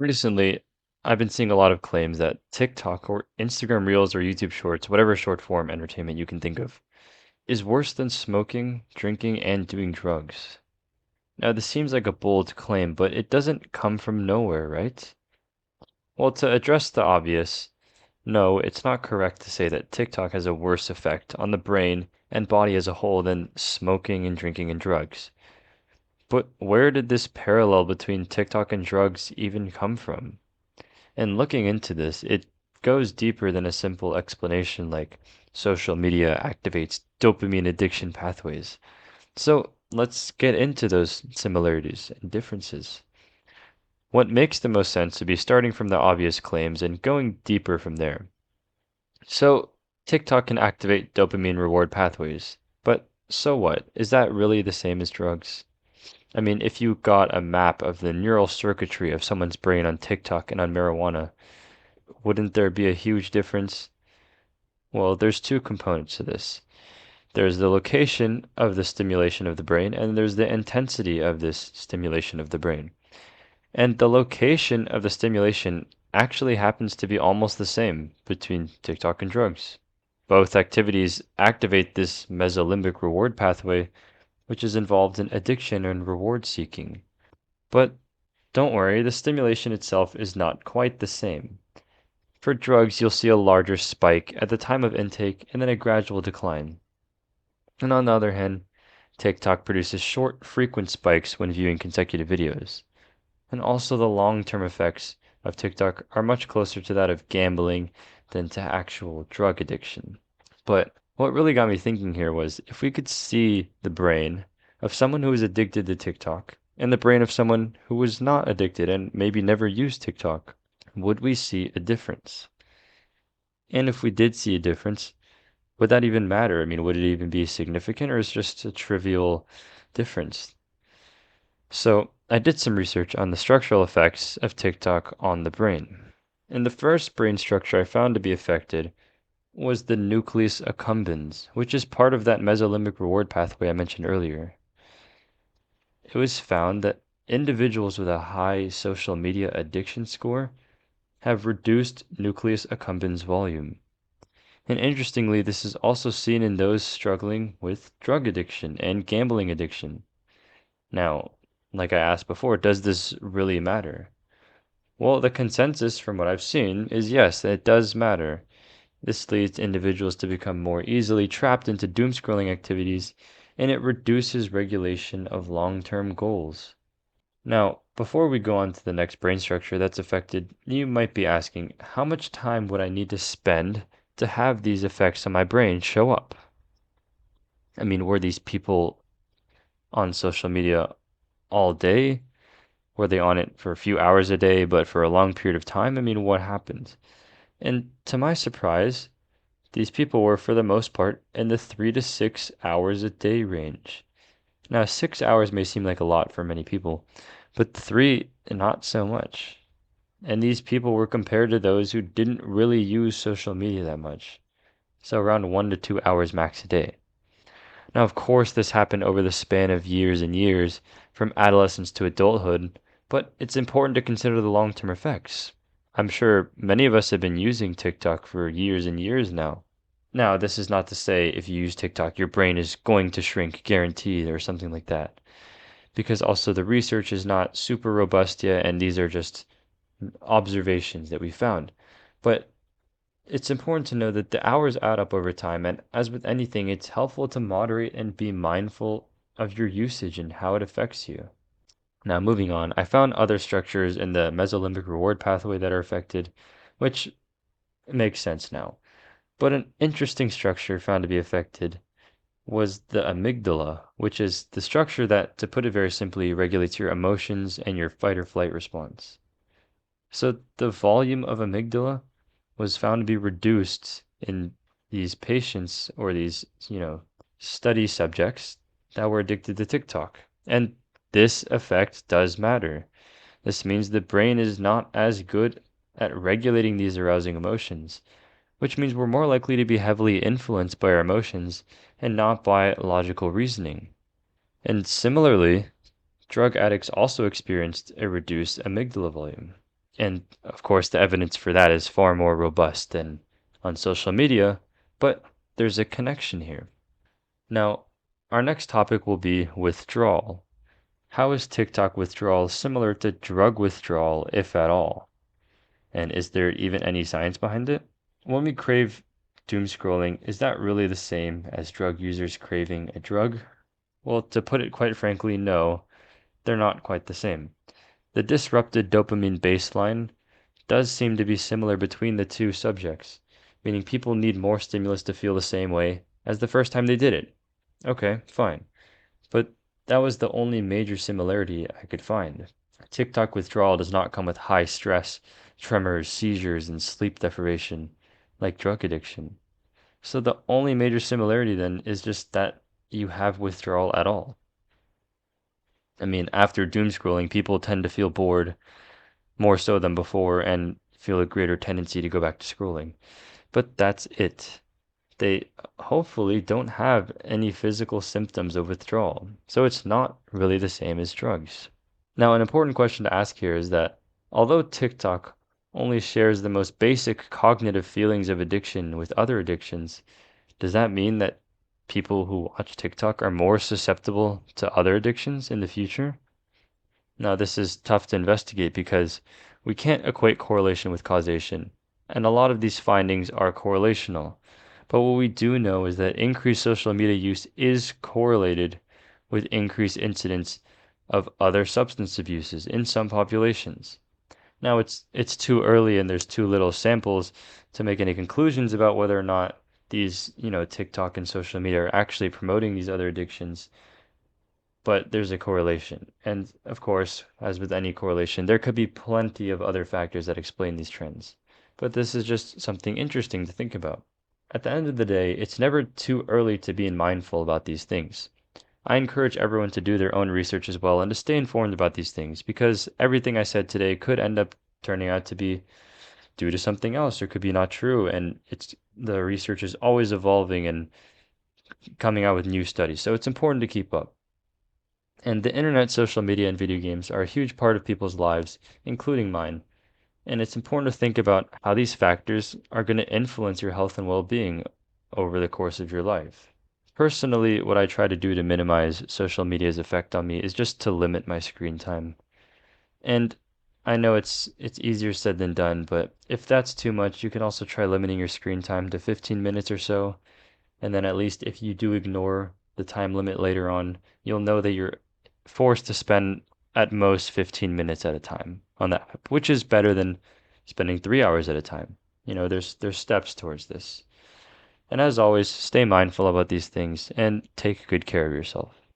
Recently, I've been seeing a lot of claims that TikTok or Instagram Reels or YouTube Shorts, whatever short form entertainment you can think of, is worse than smoking, drinking, and doing drugs. Now, this seems like a bold claim, but it doesn't come from nowhere, right? Well, to address the obvious, no, it's not correct to say that TikTok has a worse effect on the brain and body as a whole than smoking and drinking and drugs. But where did this parallel between TikTok and drugs even come from? And looking into this, it goes deeper than a simple explanation like social media activates dopamine addiction pathways. So let's get into those similarities and differences. What makes the most sense would be starting from the obvious claims and going deeper from there. So, TikTok can activate dopamine reward pathways, but so what? Is that really the same as drugs? I mean, if you got a map of the neural circuitry of someone's brain on TikTok and on marijuana, wouldn't there be a huge difference? Well, there's two components to this. There's the location of the stimulation of the brain, and there's the intensity of this stimulation of the brain. And the location of the stimulation actually happens to be almost the same between TikTok and drugs. Both activities activate this mesolimbic reward pathway, which is involved in addiction and reward seeking. But don't worry, the stimulation itself is not quite the same. For drugs, you'll see a larger spike at the time of intake and then a gradual decline. And on the other hand, TikTok produces short, frequent spikes when viewing consecutive videos. And also, the long term effects of TikTok are much closer to that of gambling than to actual drug addiction. But what really got me thinking here was if we could see the brain of someone who is addicted to TikTok and the brain of someone who was not addicted and maybe never used TikTok, would we see a difference? And if we did see a difference, would that even matter? I mean, would it even be significant or is it just a trivial difference? So I did some research on the structural effects of TikTok on the brain. And the first brain structure I found to be affected was the nucleus accumbens, which is part of that mesolimbic reward pathway I mentioned earlier. It was found that individuals with a high social media addiction score have reduced nucleus accumbens volume. And interestingly, this is also seen in those struggling with drug addiction and gambling addiction. Now, like I asked before, does this really matter? Well, the consensus from what I've seen is yes, it does matter. This leads individuals to become more easily trapped into doom scrolling activities, and it reduces regulation of long term goals. Now, before we go on to the next brain structure that's affected, you might be asking, how much time would I need to spend to have these effects on my brain show up? I mean, were these people on social media all day? Were they on it for a few hours a day, but for a long period of time? I mean, what happened? And to my surprise, these people were, for the most part, in the 3 to 6 hours a day range. Now, 6 hours may seem like a lot for many people, but three, not so much. And these people were compared to those who didn't really use social media that much, so around 1 to 2 hours max a day. Now, of course, this happened over the span of years and years, from adolescence to adulthood, but it's important to consider the long term effects. I'm sure many of us have been using TikTok for years and years now. Now, this is not to say if you use TikTok, your brain is going to shrink, guaranteed, or something like that, because also the research is not super robust yet, and these are just observations that we found. But it's important to know that the hours add up over time, and as with anything, it's helpful to moderate and be mindful of your usage and how it affects you. Now, moving on, I found other structures in the mesolimbic reward pathway that are affected, which makes sense now. But an interesting structure found to be affected was the amygdala, which is the structure that, to put it very simply, regulates your emotions and your fight or flight response. So the volume of amygdala was found to be reduced in these patients or these, study subjects that were addicted to TikTok. And this effect does matter. This means the brain is not as good at regulating these arousing emotions, which means we're more likely to be heavily influenced by our emotions and not by logical reasoning. And similarly, drug addicts also experienced a reduced amygdala volume. And of course, the evidence for that is far more robust than on social media, but there's a connection here. Now, our next topic will be withdrawal. How is TikTok withdrawal similar to drug withdrawal, if at all? And is there even any science behind it? When we crave doom scrolling, is that really the same as drug users craving a drug? Well, to put it quite frankly, no, they're not quite the same. The disrupted dopamine baseline does seem to be similar between the two subjects, meaning people need more stimulus to feel the same way as the first time they did it. Okay, fine. But that was the only major similarity I could find. TikTok withdrawal does not come with high stress, tremors, seizures, and sleep deprivation like drug addiction. So the only major similarity then is just that you have withdrawal at all. I mean, after doom scrolling, people tend to feel bored more so than before and feel a greater tendency to go back to scrolling. But that's it. They hopefully don't have any physical symptoms of withdrawal. So it's not really the same as drugs. Now, an important question to ask here is that although TikTok only shares the most basic cognitive feelings of addiction with other addictions, does that mean that people who watch TikTok are more susceptible to other addictions in the future? Now, this is tough to investigate because we can't equate correlation with causation, and a lot of these findings are correlational. But what we do know is that increased social media use is correlated with increased incidence of other substance abuses in some populations. Now, it's too early and there's too little samples to make any conclusions about whether or not these, TikTok and social media are actually promoting these other addictions, but there's a correlation. And of course, as with any correlation, there could be plenty of other factors that explain these trends. But this is just something interesting to think about. At the end of the day, it's never too early to be mindful about these things. I encourage everyone to do their own research as well and to stay informed about these things because everything I said today could end up turning out to be due to something else or could be not true. And it's the research is always evolving and coming out with new studies. So it's important to keep up. And the internet, social media, and video games are a huge part of people's lives, including mine. And it's important to think about how these factors are going to influence your health and well being over the course of your life. Personally, what I try to do to minimize social media's effect on me is just to limit my screen time. And I know it's easier said than done, but if that's too much, you can also try limiting your screen time to 15 minutes or so. And then at least if you do ignore the time limit later on, you'll know that you're forced to spend at most 15 minutes at a time on that app, which is better than spending 3 hours at a time. There's steps towards this. And as always, stay mindful about these things and take good care of yourself.